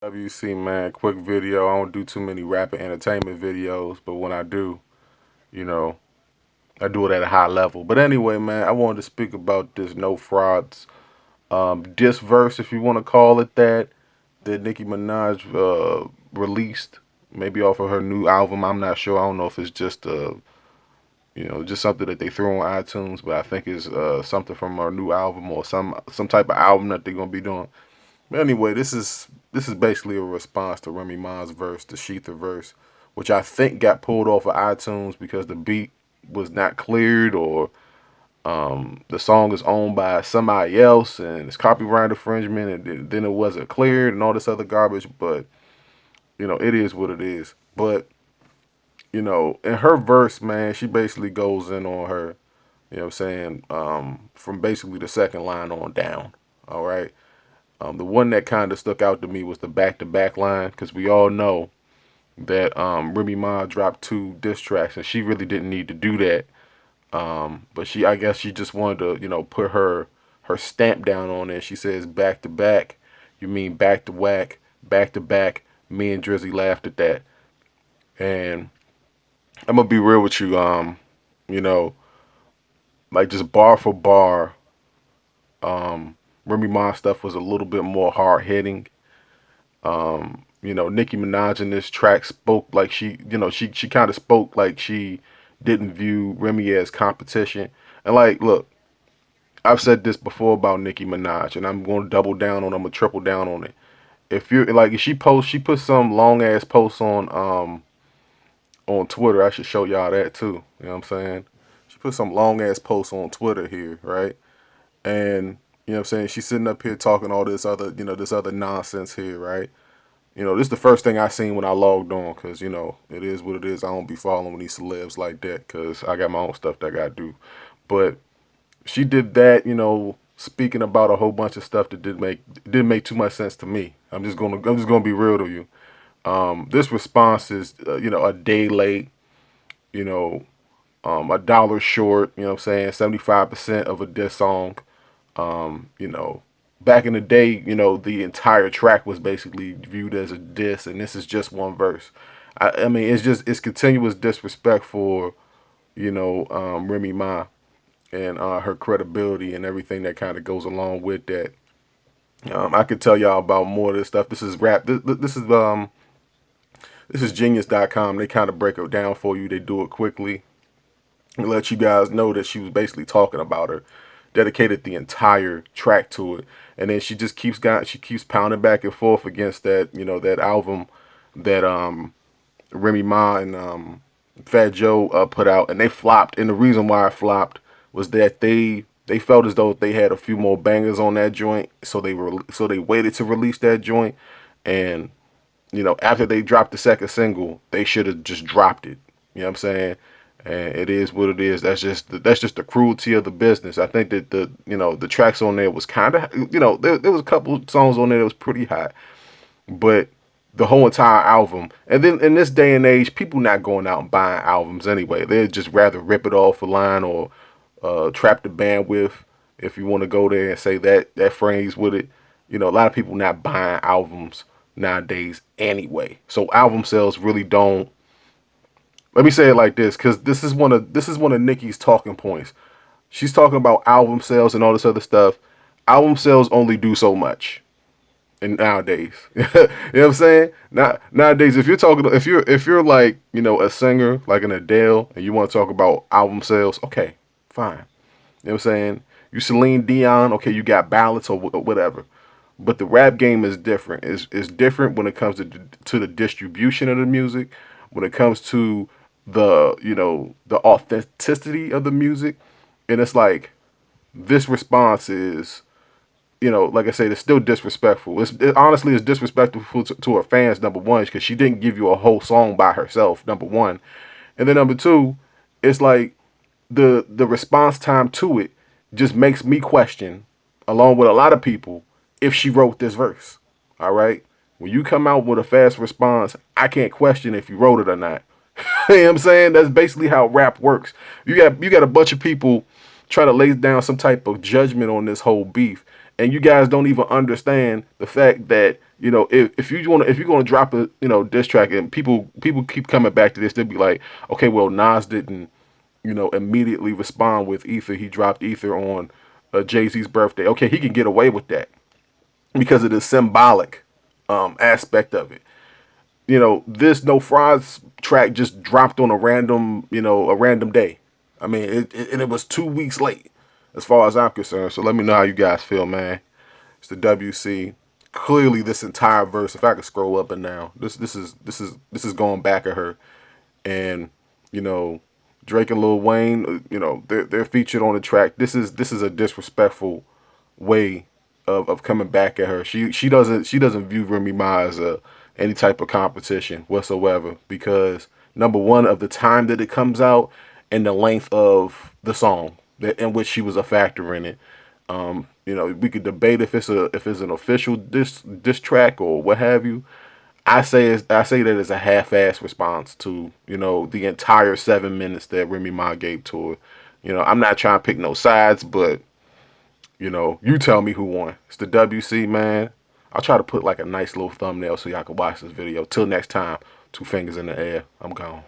WC, man, quick video. I don't do too many rap and entertainment videos, but when I do, you know, I do it at a high level. But anyway, man, I wanted to speak about this No Frauds diss verse, if you want to call it that Nicki Minaj released, maybe off of her new album. I'm not sure. I don't know if it's just just something that they threw on iTunes, but I think it's something from her new album or some type of album that they're gonna be doing. But anyway, this is basically a response to Remy Ma's verse, the Sheetha verse, which I think got pulled off of iTunes because the beat was not cleared or the song is owned by somebody else and it's copyright infringement and then it wasn't cleared and all this other garbage. But it is what it is. But in her verse, man, she basically goes in on her. You know what I'm saying? From basically the second line on down. All right. The one that kind of stuck out to me was the back-to-back line because we all know that Remy Ma dropped two diss tracks and she really didn't need to do that. But I guess she just wanted to, put her stamp down on it. She says back to back, you mean back to whack, back to back. Me and Drizzy laughed at that, and I'm gonna be real with you. You know, like just bar for bar, Remy Ma stuff was a little bit more hard hitting. Nicki Minaj in this track spoke like she kind of spoke like she didn't view Remy as competition. And like, look, I've said this before about Nicki Minaj, and I'm going to double down on. I'm gonna triple down on it. If you're like, if she put some long ass posts on Twitter. I should show y'all that too. You know what I'm saying? She put some long ass posts on Twitter here, right? And you know what I'm saying? She's sitting up here talking all this other, this other nonsense here, right? This is the first thing I seen when I logged on, cause it is what it is. I don't be following these celebs like that, cause I got my own stuff that I gotta do. But she did that, speaking about a whole bunch of stuff that didn't make too much sense to me. I'm just gonna be real to you. This response is, a day late, you know, $1 short. You know what I'm saying? 75% of a diss song. You know, back in the day, the entire track was basically viewed as a diss, and this is just one verse. I mean, it's continuous disrespect for Remy Ma and her credibility and everything that kind of goes along with that. I could tell y'all about more of this stuff. This is rap. This is genius.com. They kind of break it down for you. They do it quickly and let you guys know that she was basically talking about her, dedicated the entire track to it, and then she keeps pounding back and forth against that album that Remy Ma and Fat Joe put out, and they flopped. And the reason why it flopped was that they felt as though they had a few more bangers on that joint, so they waited to release that joint, and after they dropped the second single, they should have just dropped it. You know what I'm saying? And it is what it is. That's just the cruelty of the business. I think that the tracks on there was kind of there was a couple songs on there that was pretty hot, but the whole entire album. And then in this day and age, people not going out and buying albums anyway. They'd just rather rip it off a line or trap the bandwidth, if you want to go there and say that phrase with it. A lot of people not buying albums nowadays anyway. So album sales really don't. Let me say it like this, because this is one of Nicki's talking points. She's talking about album sales and all this other stuff. Album sales only do so much. And nowadays, you know what I'm saying? Nowadays, if you're like a singer like an Adele and you want to talk about album sales, okay, fine. You know what I'm saying? You Celine Dion, okay, you got ballads or whatever. But the rap game is different. It's different when it comes to the distribution of the music, when it comes to the authenticity of the music, and it's like this response is like I said, it's still disrespectful. Honestly, it's disrespectful to her fans. Number one, because she didn't give you a whole song by herself. Number one, and then number two, it's like the response time to it just makes me question, along with a lot of people, if she wrote this verse. All right, when you come out with a fast response, I can't question if you wrote it or not. You know what I'm saying? That's basically how rap works. You got a bunch of people try to lay down some type of judgment on this whole beef, and you guys don't even understand the fact that You know, if you're gonna drop a diss track, and people keep coming back to this, they'll be like, okay, well Nas didn't immediately respond with Ether. He dropped Ether on Jay-Z's birthday. Okay, he can get away with that because of the symbolic aspect of it. This No Fries track just dropped on a random day. I mean, and it was 2 weeks late, as far as I'm concerned. So let me know how you guys feel, man. It's the WC. Clearly, this entire verse. If I could scroll up and down, this is going back at her, and you know, Drake and Lil Wayne. They're featured on the track. This is a disrespectful way of coming back at her. She doesn't view Remy Ma as any type of competition whatsoever, because number one, of the time that it comes out and the length of the song that in which she was a factor in it. We could debate if it's an official diss track or what have you. I say that it's a half-ass response to the entire 7 minutes that Remy Ma gave to her. I'm not trying to pick no sides, but you tell me who won. It's the WC, man. I'll try to put like a nice little thumbnail so y'all can watch this video. Till next time, two fingers in the air. I'm gone.